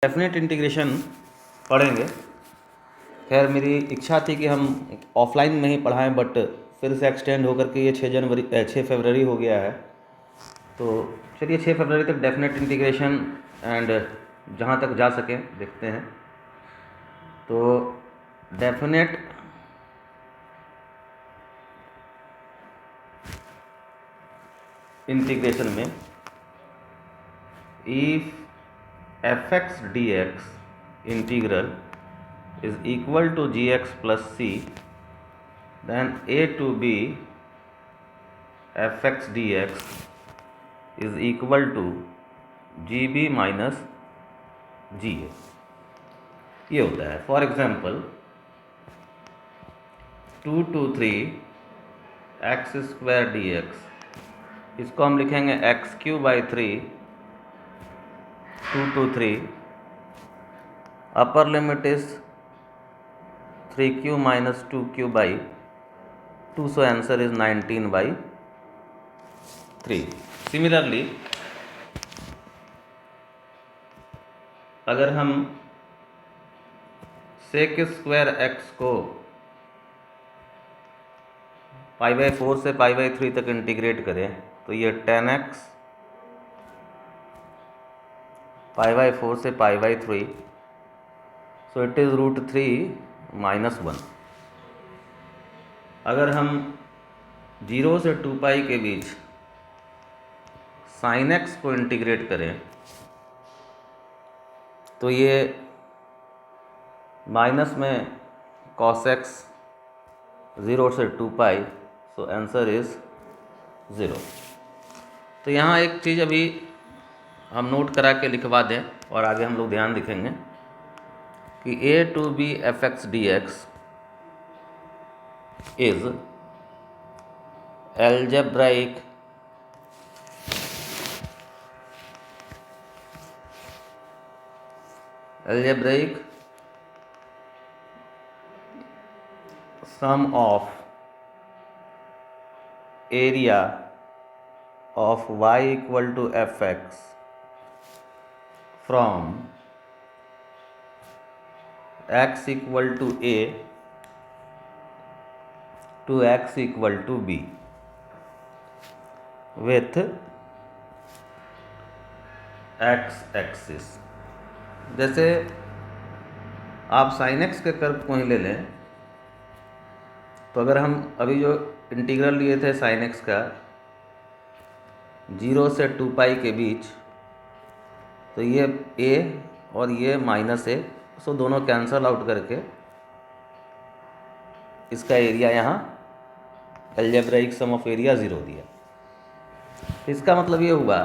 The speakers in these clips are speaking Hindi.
डेफिनेट इंटीग्रेशन पढ़ेंगे। खैर मेरी इच्छा थी कि हम ऑफलाइन में ही पढ़ाएं, बट फिर से एक्सटेंड होकर के ये 6 फरवरी हो गया है। तो चलिए 6 फरवरी तक डेफिनेट इंटीग्रेशन एंड जहाँ तक जा सके देखते हैं। तो डेफिनेट इंटीग्रेशन में if fx dx integral is equal to gx plus c, then a to b fx dx is equal to gb minus ga, ये होता है। For example 2 to 3 x square D x, इसको हम लिखेंगे x Q by 3, 2 to 3, upper limit is 3q minus 2q by 2, so answer is 19 by 3. Similarly, अगर हम sec स्क्वायर x को पाई बाई 4 से पाई बाई 3 तक इंटीग्रेट करें तो ये 10x पाई बाई 4 से pi by 3, so it is √3 minus 1। अगर हम 0 से 2 पाई के बीच साइन एक्स को इंटीग्रेट करें तो ये माइनस में कॉस एक्स 0 से 2 पाई, सो आंसर इज 0। तो यहाँ एक चीज़ अभी हम नोट करा के लिखवा दें और आगे हम लोग ध्यान रखेंगे कि a to b fx dx is algebraic sum of area of y equal to fx from x equal to a to x equal to b with x axis. जैसे आप साइन एक्स के कर्व को ही ले लें, तो अगर हम अभी जो इंटीग्रल लिए थे साइन एक्स का 0 से 2 पाई के बीच, तो ये a और ये माइनस a, सो दोनों कैंसल आउट करके इसका एरिया यहाँ अलजेब्राइक सम ऑफ एरिया 0 दिया। इसका मतलब ये हुआ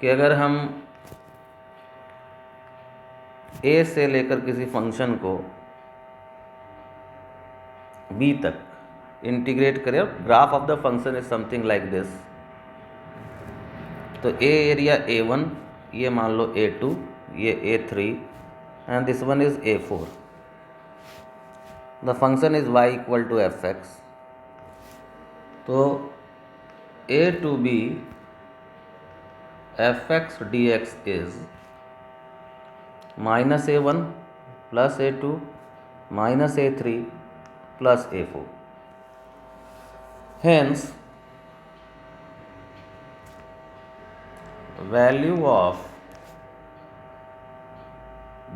कि अगर हम a से लेकर किसी फंक्शन को b तक इंटीग्रेट करें, graph of the function is something like this, तो a एरिया a1, ये मान लो a2, ये a3 and this one is a4। The function is y equal to fx, तो a to b fx dx is minus a1 plus a2 minus a3 plus a4। Hence, value of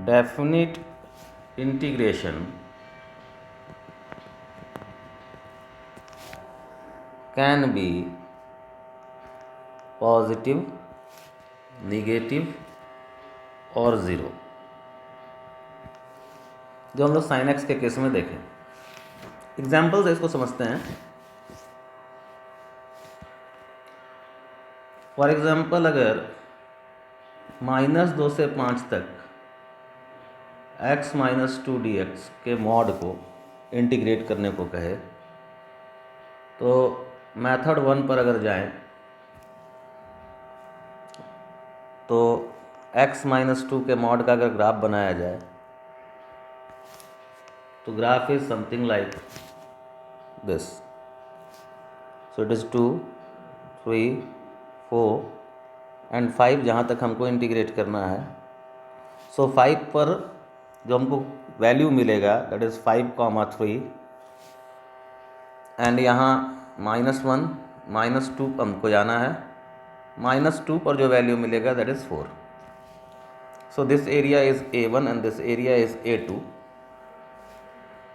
definite integration can be positive, negative और 0, जो हम लोग साइन एक्स के केस में देखें। एग्जाम्पल से इसको समझते हैं। फॉर एग्जाम्पल अगर -2 से 5 तक x माइनस 2 dx के मॉड को इंटीग्रेट करने को कहे, तो मेथड 1 पर अगर जाएं तो x माइनस 2 के मॉड का अगर ग्राफ बनाया जाए तो graph is something like this. So it is 2, 3, 4, and 5 जहाँ तक हमको इंटीग्रेट करना है। सो 5 पर जो हमको वैल्यू मिलेगा दैट इज़ 5,3 एंड यहाँ -1 -2 हमको जाना है, -2 पर जो वैल्यू मिलेगा that is 4। So this area is A1 and this area is A2।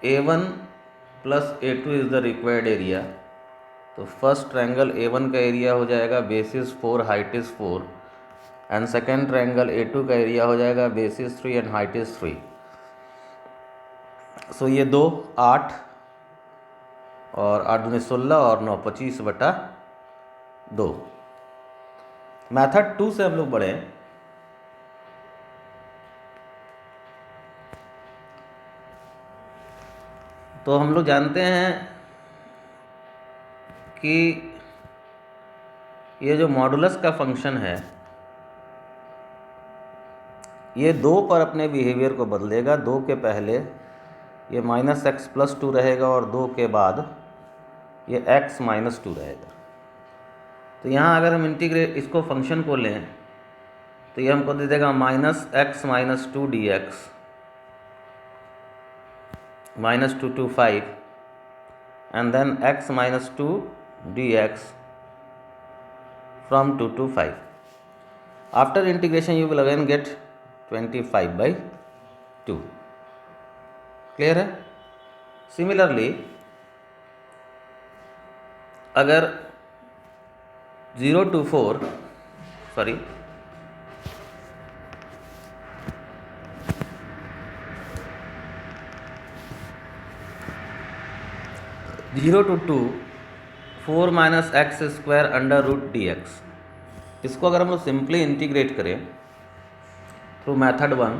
A1 plus A2 is the required area. तो फर्स्ट ट्रायंगल A1 का एरिया हो जाएगा basis 4 height is 4 and second triangle A2 का एरिया हो जाएगा बेसिस 3 एंड हाइट इज़ 3। सो ये 2 8 और 8 दूनी 16 और 9 25/2। मैथड 2 से हम लोग बढ़े। तो हम लोग जानते हैं कि ये जो मॉडुलस का फंक्शन है ये 2 पर अपने बिहेवियर को बदलेगा। 2 के पहले ये -x+2 रहेगा और 2 के बाद ये x -2 रहेगा। तो यहाँ अगर हम इंटीग्रेट इसको फंक्शन को लें तो ये हमको दे देगा -x -2 dx -2 to 5 and then x -2 dx from 2 to 5. After integration you will again get 25/2. Clear है? सिमिलरली अगर 0 to 4 sorry 0 to 2 4 - x² √dx, इसको अगर हम लोग सिंपली इंटीग्रेट करें थ्रू मेथड 1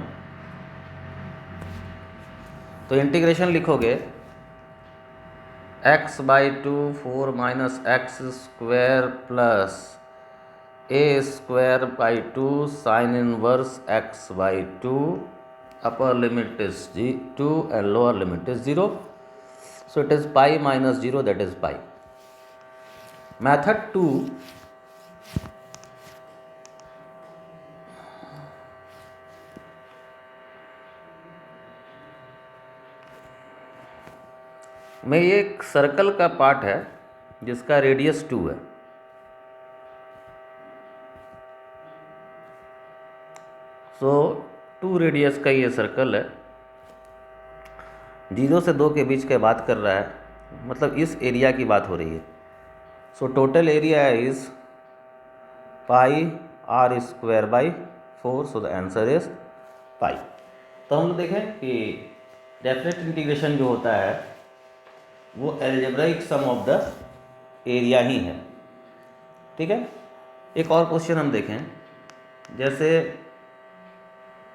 तो इंटीग्रेशन लिखोगे x/2 4 - x² plus a²/2 sin inverse x/2 upper limit is 2 and lower limit is 0. So it is pi minus 0, that is pi. Method 2 में ये एक सर्कल का पार्ट है जिसका रेडियस 2 है। सो 2 रेडियस का ये सर्कल है, 0 से 2 के बीच के बात कर रहा है, मतलब इस एरिया की बात हो रही है। So total area is πr²/4। So the answer is pi. तो हम लोग देखें कि डेफिनेट इंटीग्रेशन जो होता है वो algebraic sum of the area ही है। ठीक है, एक और क्वेश्चन हम देखें, जैसे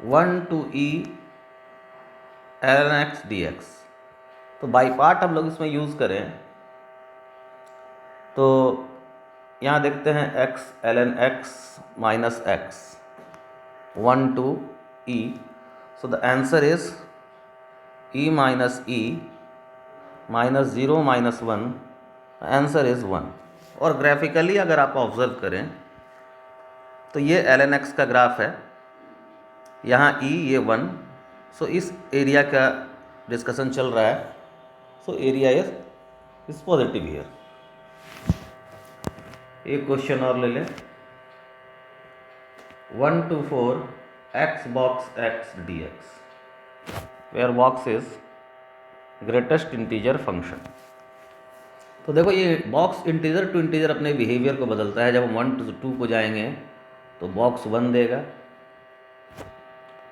1 to e ln x dx। तो बाई पार्ट हम लोग इसमें यूज़ करें तो यहाँ देखते हैं x ln x minus x 1 to e। So the answer is e minus e minus 0 minus 1, answer is 1। और ग्राफिकली अगर आप ऑब्जर्व करें तो ये ln x का ग्राफ है, यहाँ e ये 1। सो इस एरिया का डिस्कशन चल रहा है। So area is positive here. एक क्वेश्चन और ले लें, 1 to 4 x box x dx where box is greatest integer function. तो देखो ये बॉक्स इंटीजर टू इंटीजर अपने बिहेवियर को बदलता है। जब हम 1 to 2 को जाएंगे तो बॉक्स 1 देगा,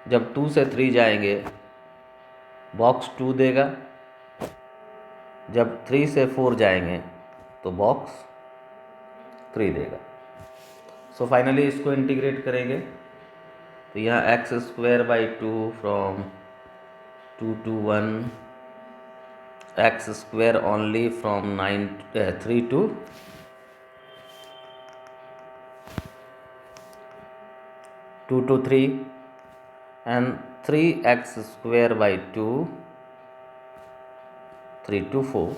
जब 2 से 3 जाएंगे बॉक्स 2 देगा, जब 3 से 4 जाएंगे तो बॉक्स 3 देगा। सो फाइनली इसको इंटीग्रेट करेंगे तो यहाँ x² from 2 to 1, x² only from 3 to 2 to 3 and 3x²/2 3 to 4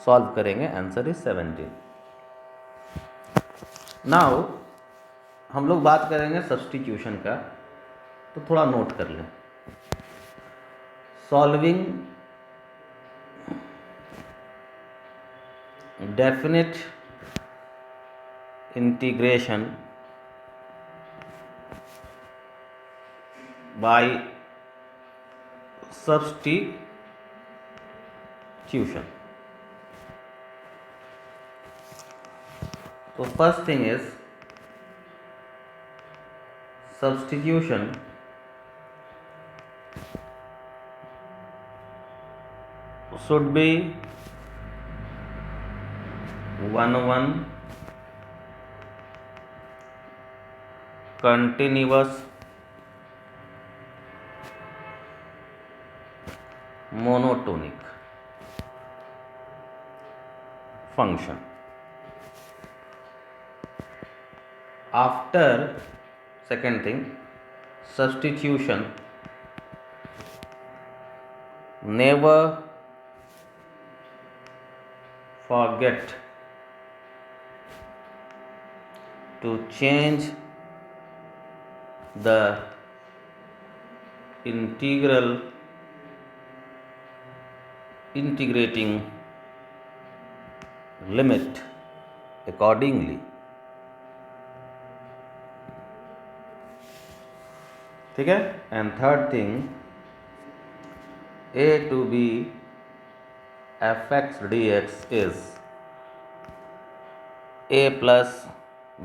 solve करेंगे, आंसर इज 17। नाउ हम लोग बात करेंगे सब्स्टिट्यूशन का, तो थोड़ा नोट कर लें। Solving definite integration by substitution. तो first thing is substitution should be 1 continuous monotonic function. After second thing, substitution never forget to change the integrating limit accordingly. ठीक है। And third thing, a to b fx dx is a plus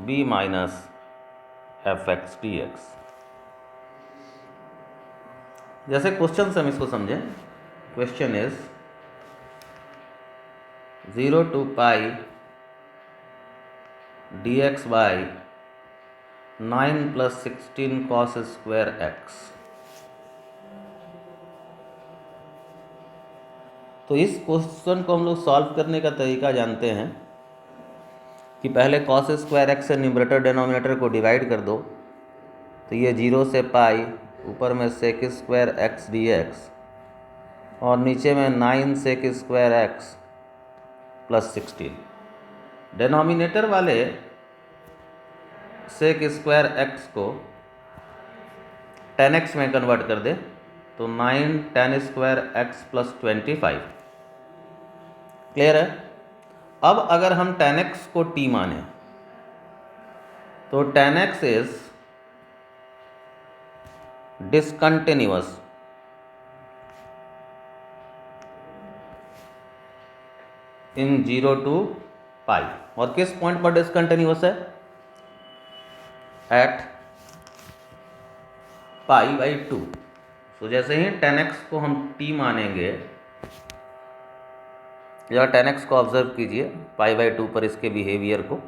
b minus fx dx। जैसे क्वेश्चन से हम इसको समझें, question is 0 to pi dx by 9 plus 16 cos square x। तो इस क्वेश्चन को हम लोग सॉल्व करने का तरीका जानते हैं कि पहले cos स्क्वायर एक्स से न्यूमरेटर डिनोमिनेटर को डिवाइड कर दो, तो ये 0 से पाई, ऊपर में sec square x d x, और नीचे में 9 sec square x plus 16। Denominator वाले सेक स्क्वायर एक्स को 10x में कन्वर्ट कर दे, तो 9 10 स्क्वायर एक्स प्लस 25। क्लियर है। अब अगर हम 10x को t माने, तो 10x इज डिसकंटिन्यूअस इन 0 to पाई। और किस पॉइंट पर डिसकंटिन्यूअस है? At pi by 2। तो जैसे ही 10x को हम t मानेंगे, या 10x को ऑब्जर्व कीजिए पाई बाई 2 पर इसके बिहेवियर को,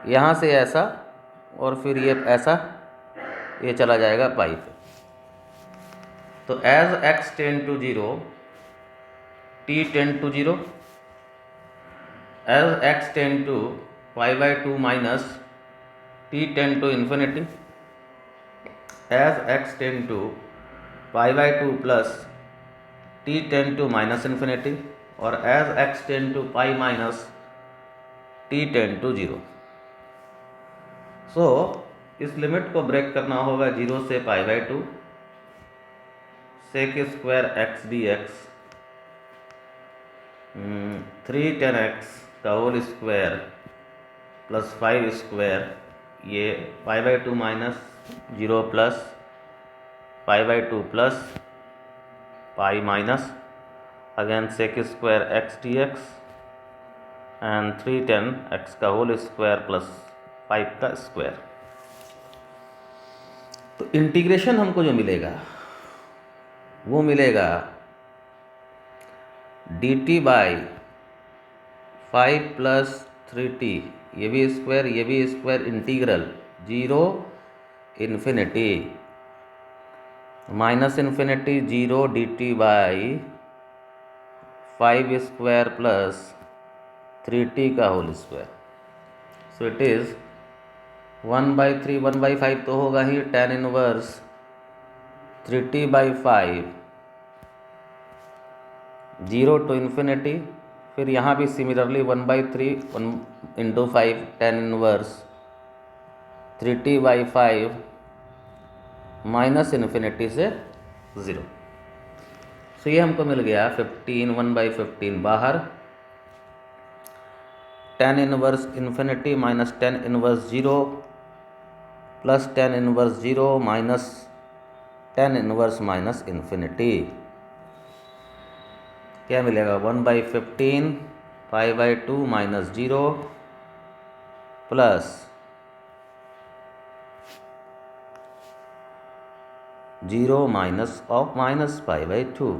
यहाँ से ऐसा और फिर ये ऐसा, ये चला जाएगा पाई पे। तो as x tend to 0 t tend to 0, as x tend to pi by 2 minus t tend to infinity, as x tend to pi by 2 plus t tend to minus infinity, और as x tend to pi minus t tend to 0। So इस लिमिट को ब्रेक करना होगा 0 से pi by 2, sec square x d x 3 10x का होल स्क्वायर प्लस 5 स्क्वायर, ये पाई बाई 2 माइनस 0 प्लस pi by 2 plus pi minus again sec square x d x and 3 10x का होल स्क्वायर प्लस 5 का स्क्वायर। तो इंटीग्रेशन हमको जो मिलेगा वो मिलेगा dt बाई 5 प्लस 3t, ये भी square integral 0 infinity minus infinity 0 dt by 5 square plus 3t का whole square. So it is 1/3 1/5 तो होगा ही, tan inverse 3t by 5 0 to infinity फिर यहाँ भी similarly 1/3 1 into 5 tan inverse 3t/5 minus infinity से 0। सो ये हमको मिल गया 15 1/15 बाहर, tan inverse infinity minus tan inverse 0 plus tan inverse 0 minus tan inverse minus infinity, क्या मिलेगा 1/15 5/2 minus 0 plus 0 minus of minus 5/2।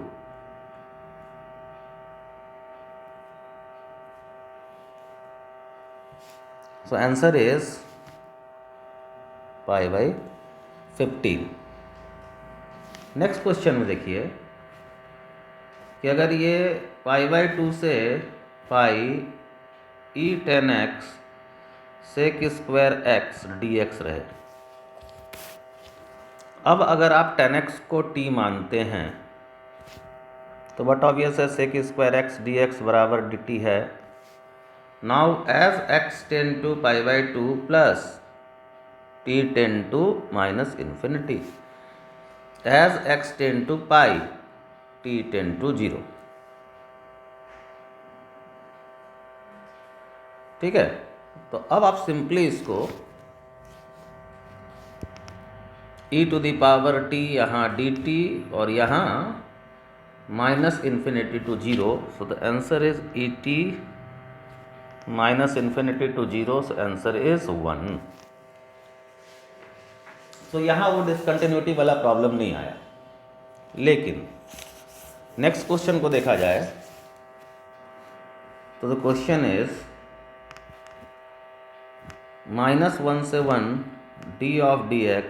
So answer is 5/15। Next question में देखिए कि अगर ये 5/2 से पाई e tan x sec square x dx रहे। अब अगर आप tan x को t मानते हैं तो बट ऑब्वियस है sec स्क्वायर x dx बराबर dt है। Now as x tends to π/2 plus t tends to minus infinity, as x tends to pi t tends to 0। ठीक है, तो अब आप सिंपली इसको e to the power t यहाँ dt और यहाँ minus infinity to 0। So the answer is e t minus infinity to 0। So answer is 1। सो यहाँ वो डिसकंटिन्यूटी वाला प्रॉब्लम नहीं आया। लेकिन नेक्स्ट क्वेश्चन को देखा जाए तो द क्वेश्चन इज -1 से 1 d of dx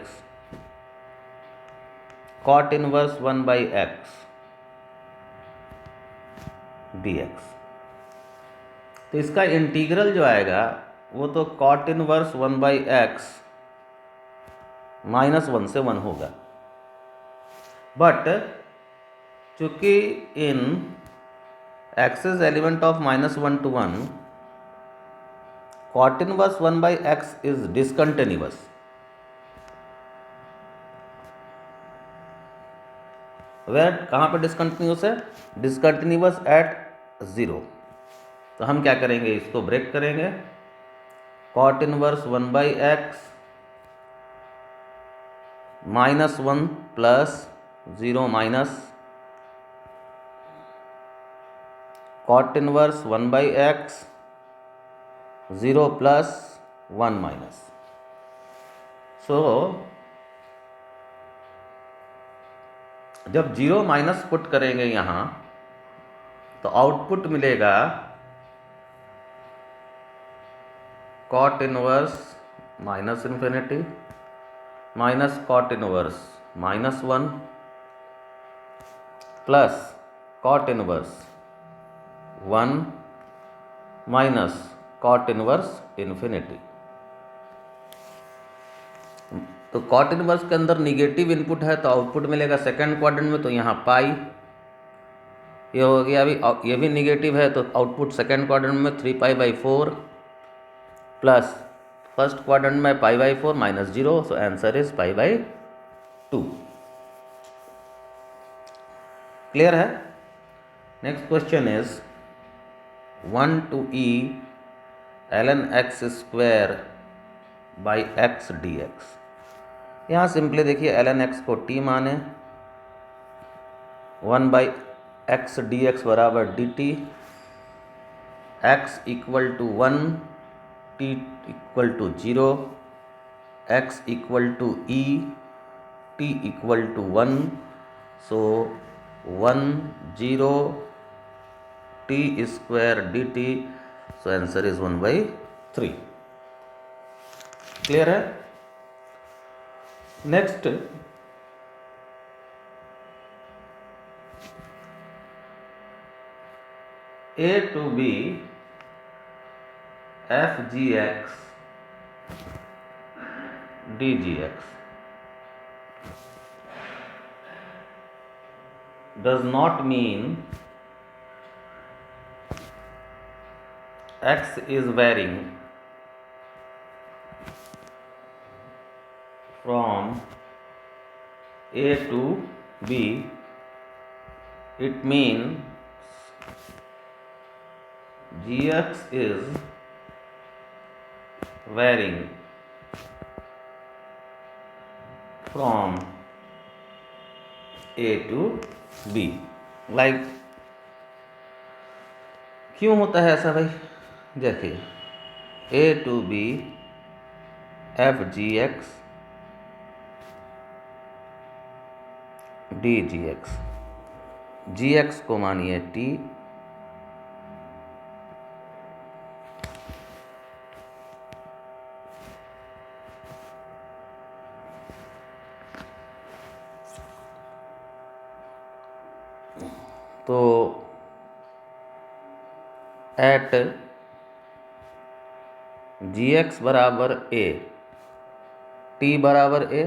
cot inverse 1/x dx। तो इसका इंटीग्रल जो आएगा वो तो cot इनवर्स 1/x -1 से 1 होगा। बट चूंकि इन x is element of -1 to 1, cot inverse 1/x is discontinuous. Where कहाँ पर डिसकंटिन्यूअस है? Discontinuous at 0। तो हम क्या करेंगे, इसको ब्रेक करेंगे। cot inverse 1/x -1 plus 0 minus cot inverse 1/x 0 plus 1 minus. So जब 0 माइनस पुट करेंगे यहाँ तो आउटपुट मिलेगा cot inverse minus infinity minus cot inverse -1 plus cot inverse 1 minus cot inverse infinity. तो cot इनवर्स के अंदर निगेटिव इनपुट है तो आउटपुट मिलेगा सेकंड क्वाड्रेंट में, तो यहाँ पाई ये हो गया। अभी ये भी निगेटिव है तो आउटपुट सेकंड क्वाड्रेंट में 3π/4 प्लस फर्स्ट क्वाड्रेंट में π/4 minus 0। So answer is π/2। Clear है? Next question is 1 to e ln x square by x dx। यहाँ सिंपली देखिए ln x को t माने, 1/x dx बराबर dt, x equal to 1 t equal to 0 x equal to e t equal to 1। So 1 0 t square dt। So answer is 1/3। Clear है? Next a to b f g x d g x does not mean x is varying from a to b, it means gx is varying from a to b. Like क्यों होता है ऐसा भाई? देखिए, a to b f g x d g x, g x को मानिए टी, तो एट जी एक्स बराबर ए, टी बराबर ए,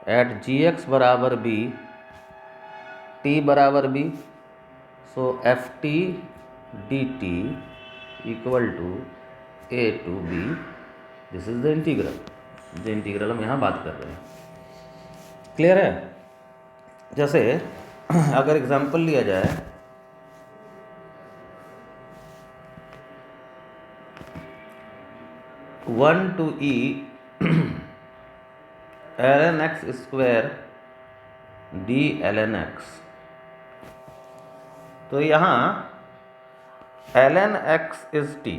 एट जी एक्स बराबर बी, टी बराबर b, so f t d t equal to a to b, this is the integral, जो इंटीग्रल हम यहाँ बात कर रहे हैं। क्लियर है? जैसे अगर एग्जाम्पल लिया जाए, वन टू ई ln x square D ln x, तो यहाँ ln x इज t,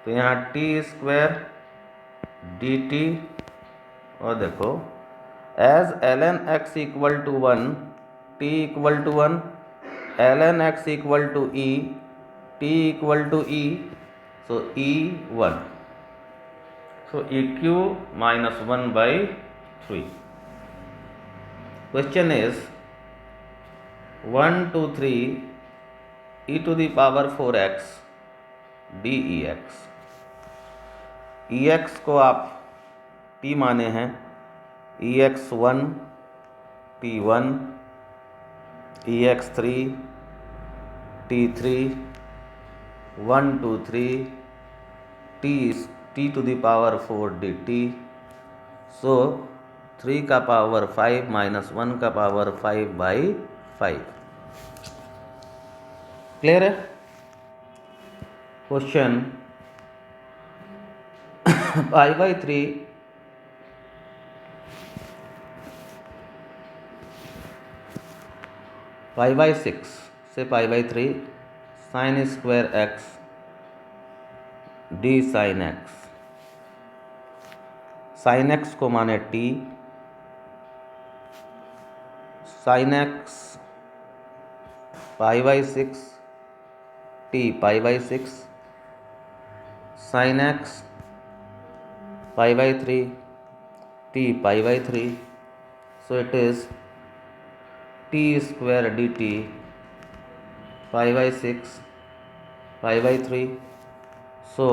तो यहाँ टी स्क्वायर डी टी, और देखो as ln x equal to 1, t equal to 1, ln x equal to e, t equal to e, so e 1, सो e q minus 1/3. Question is 1 2 3 e to the power 4x dex. ex को आप t माने हैं, ex1 t1, ex3 t3, 1 2 3 t to the power 4 dt, सो 3 का पावर 5 माइनस 1 का पावर 5/5. क्लियर है? क्वेश्चन π/3 π/6 से π/3 sine square x d sine x, sine x को माने t, sine x π/6 t π/6, sine x π/3 t π/3, so it is t square d t π/6 π/3, so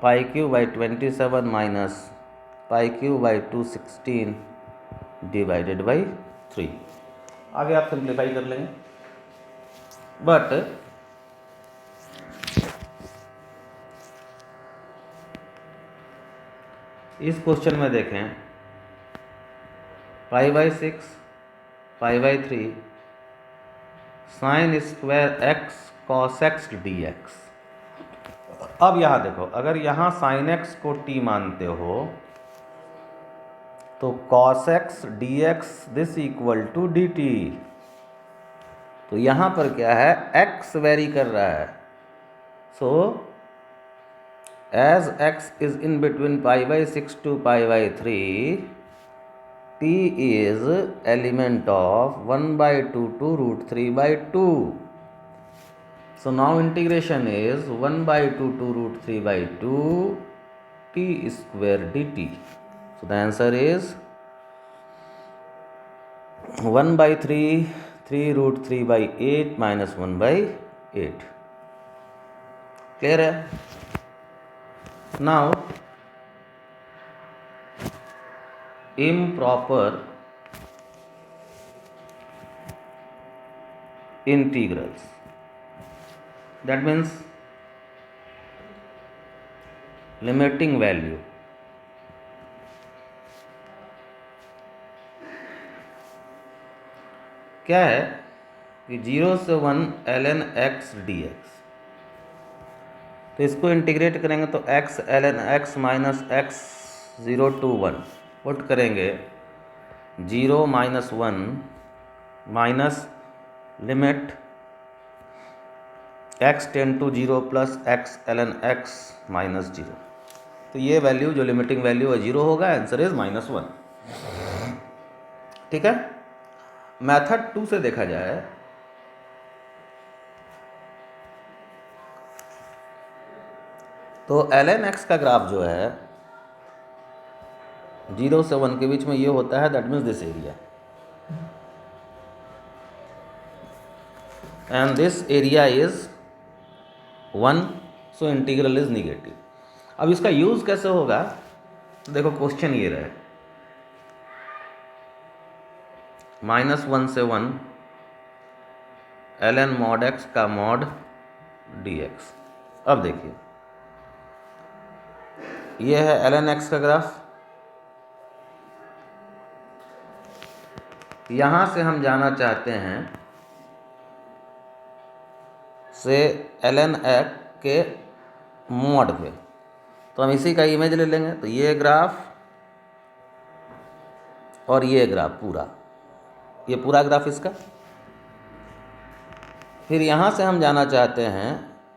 π/27 minus π/216 divided by 3. आगे आप सिंप्लीफाई कर लेंगे, बट इस क्वेश्चन में देखें π/6 π/3 sine square x cos x d x. अब यहाँ देखो, अगर यहाँ साइन एक्स को t मानते हो तो cos x d x this equal to d t. तो यहाँ पर क्या है, x वेरी कर रहा है, so as x is in between π/6 to π/3, t is element of 1/2 to √3/2. So now integration is 1/2 to √3/2 t square dt. So the answer is 1/3 3√3/8 minus 1/8. Clear है? Now improper integrals. That means limiting value क्या है कि 0 से 1 ln x dx, तो इसको इंटीग्रेट करेंगे तो x ln x minus x 0 to 1 put करेंगे 0 minus 1 minus limit x tend to 0 plus x ln x minus 0। तो ये वैल्यू जो लिमिटिंग वैल्यू है 0 होगा, आंसर इज -1। ठीक है। मेथड 2 से देखा जाए तो ln x का ग्राफ जो है 0 से 1 के बीच में ये होता है, that means this area, and this area is 1, so integral is negative. अब इसका यूज कैसे होगा, तो देखो क्वेश्चन ये रहे -1 से 1 ln mod x का mod dx। अब देखिए ये है ln x का ग्राफ, यहाँ से हम जाना चाहते हैं से ln x के मॉड पे, तो हम इसी का इमेज ले लेंगे। तो ये ग्राफ और ये ग्राफ पूरा, ये पूरा ग्राफ इसका। फिर यहाँ से हम जाना चाहते हैं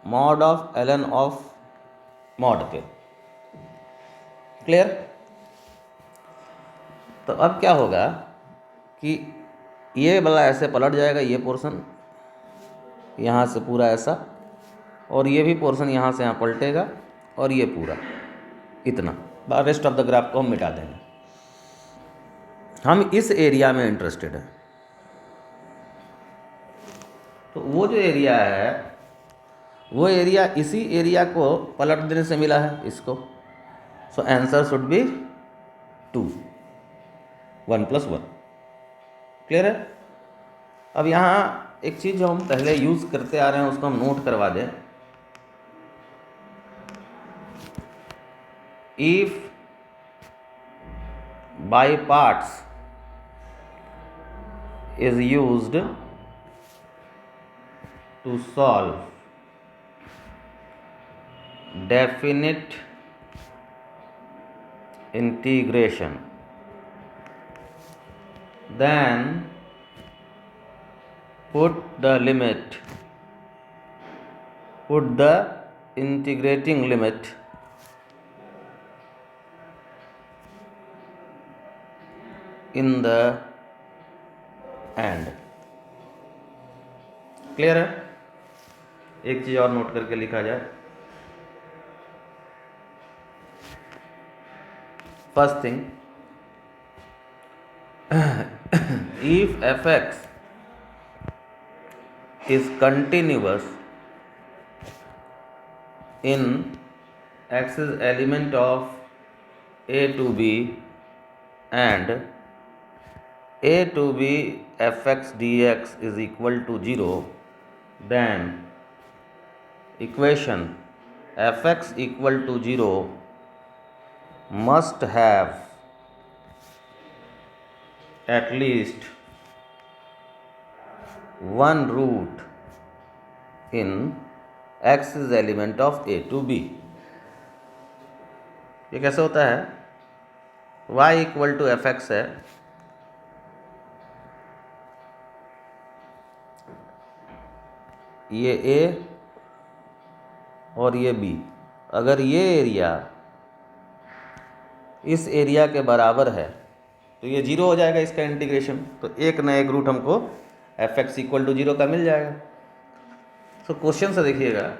mod of ln of mod पे। क्लियर। तो अब क्या होगा कि ये वाला ऐसे पलट जाएगा, ये पोर्शन यहाँ से पूरा ऐसा, और ये भी पोर्शन यहाँ से यहाँ पलटेगा, और ये पूरा इतना, रेस्ट ऑफ द ग्राफ को हम मिटा देंगे। हम इस एरिया में इंटरेस्टेड हैं, तो वो जो एरिया है वो एरिया इसी एरिया को पलट देने से मिला है इसको। So answer should be 2, 1 + 1। Clear है। अब यहाँ एक चीज़ जो हम पहले यूज़ करते आ रहे हैं उसको हम नोट करवा दें। If by parts is used to solve definite integration, then put the integrating limit in the and. Clear है। एक चीज और नोट करके लिखा जाए। First thing, if f(x) is continuous in x is element of a to b and a to b fx dx is equal to 0, then equation fx equal to 0 must have at least one root in x is element of a to b। ये कैसे होता है, y इक्वल टू fx है, ये a और ये b, अगर ये एरिया इस एरिया के बराबर है तो ये 0 हो जाएगा इसका इंटीग्रेशन, तो एक न एक रूट हमको fx इक्वल टू 0 का मिल जाएगा। तो क्वेश्चन से देखिएगा,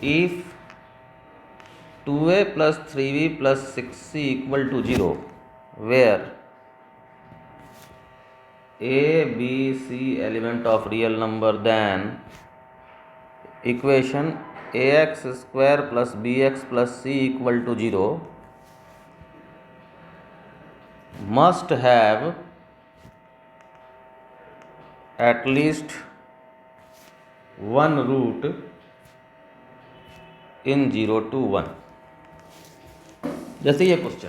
if 2a + 3b + 6c equal to 0 where a b c element of real number, then equation ax² + bx + c equal to 0 must have at least one root in 0 to 1, जैसे ये क्वेश्चन।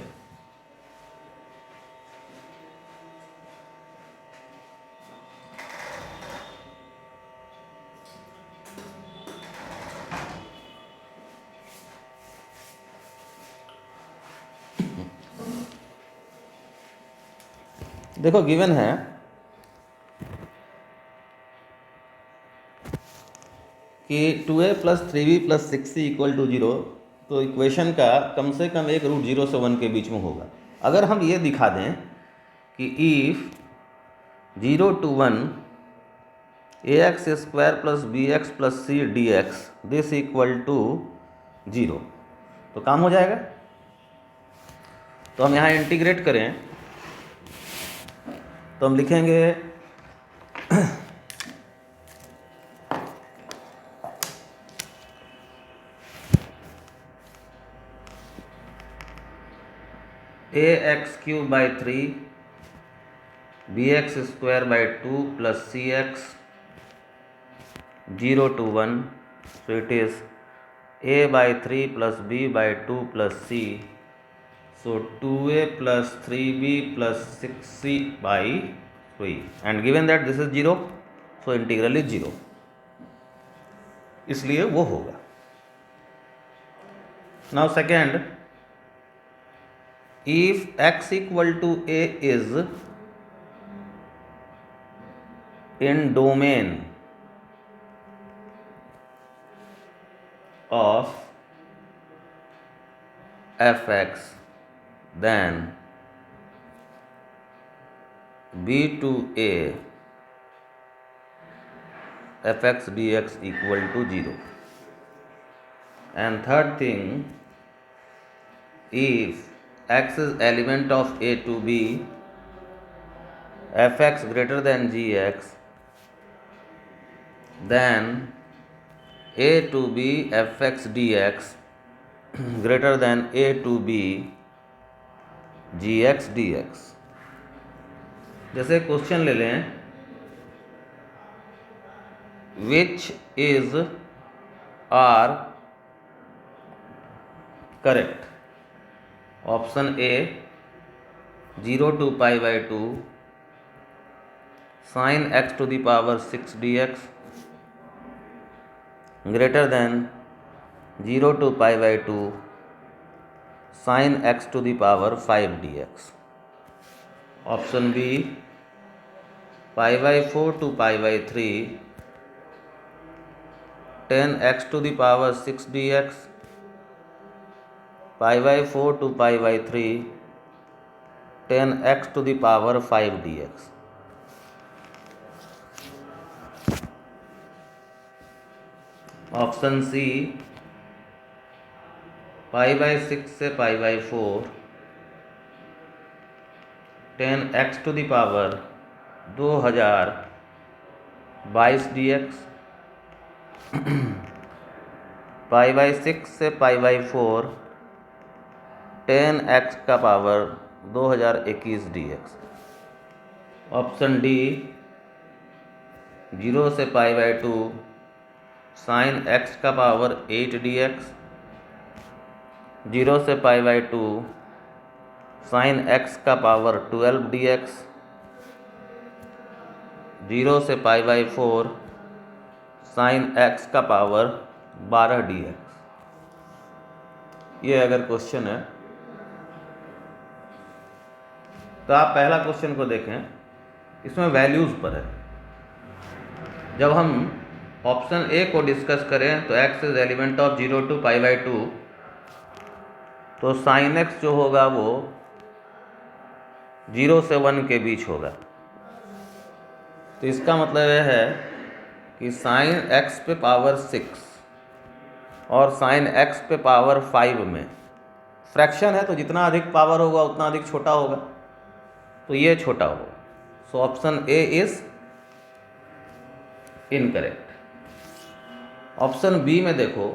देखो गिवन है कि 2a + 3b + 6c = 0, तो इक्वेशन का कम से कम एक रूट 0 से 1 के बीच में होगा। अगर हम ये दिखा दें कि if 0 to 1 ax² + bx + c dx this = 0, तो काम हो जाएगा। तो हम यहाँ इंटीग्रेट करें तो हम लिखेंगे ax³/3 bx²/2 + cx 0 to 1, so it is a/3 + b/2 + c, so 2a + 3b + 6c/3, and given that this is 0, so integral is 0, इसलिए वो होगा। Now second, if x = a is in domain of fx, then b to a fx dx = 0. And third thing, if x is element of a to b, fx greater than gx, then a to b fx dx greater than a to b gx dx। जैसे क्वेश्चन ले लें, which is are correct? Option A 0 to π/2 sin x⁻6 dx greater than 0 to π/2 sin x⁵ dx। Option b π/4 to π/3 tan x⁻6 dx π/4 to π/3 tan x⁵ dx। Option c π/6 से π/4 tan x⁻2022 dx, π/6 से π/4 tan x⁻2021 dx। Option D 0 से π/2 sin x⁸ dx, 0 से π/2 sin x⁻12 dx, 0 से π/4 sin x⁻12 dx। ये अगर क्वेश्चन है तो आप पहला क्वेश्चन को देखें, इसमें वैल्यूज़ पर है। जब हम ऑप्शन ए को डिस्कस करें तो x is element of 0 to π/2, तो साइन x जो होगा वो 0 से 1 के बीच होगा। तो इसका मतलब यह है कि साइन x पे पावर 6 और साइन x पे पावर 5 में फ्रैक्शन है, तो जितना अधिक पावर होगा उतना अधिक छोटा होगा, तो ये छोटा होगा। So option a is incorrect. Option b में देखो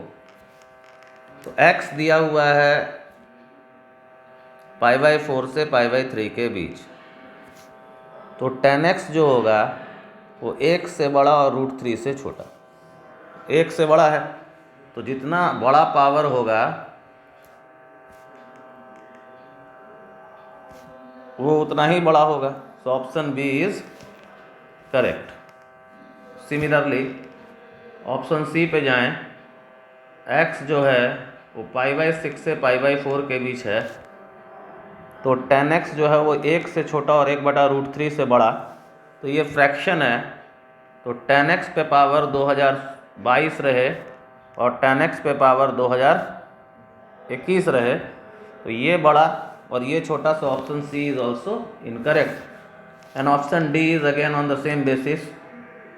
तो x दिया हुआ है π/4 से π/3 के बीच, तो tan x जो होगा वो 1 से बड़ा और √3 से छोटा। 1 से बड़ा है तो जितना बड़ा पावर होगा वो उतना ही बड़ा होगा। So option b is correct. Similarly option c पे जाएं। x जो है वो π/6 से π/4 के बीच है, तो tan x जो है वो 1 से छोटा और 1/√3 से बड़ा, तो ये फ्रैक्शन है। तो tan x पे पावर 2022 रहे और tan x पे पावर 2021 रहे, तो ये बड़ा और ये छोटा। So option C is also incorrect and option D is again on the same basis,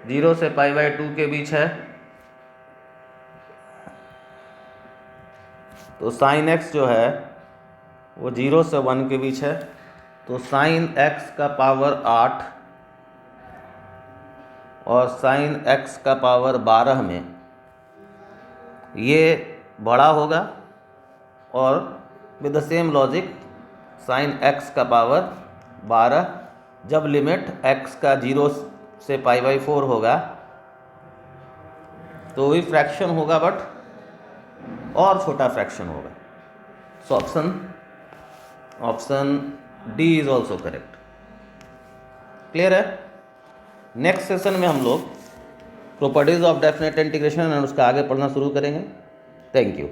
0 से π/2 के बीच है। तो साइन x जो है वो 0 से 1 के बीच है, तो साइन x का पावर 8 और साइन x का पावर 12 में ये बड़ा होगा। और with the same logic sine x का पावर 12 जब लिमिट x का 0 से π/4 होगा तो वही फ्रैक्शन होगा बट और छोटा फ्रैक्शन होगा। So option D is also correct. Clear है? नेक्स्ट सेशन में हम लोग प्रॉपर्टीज ऑफ डेफिनेट इंटीग्रेशन और उसका आगे पढ़ना शुरू करेंगे। Thank you.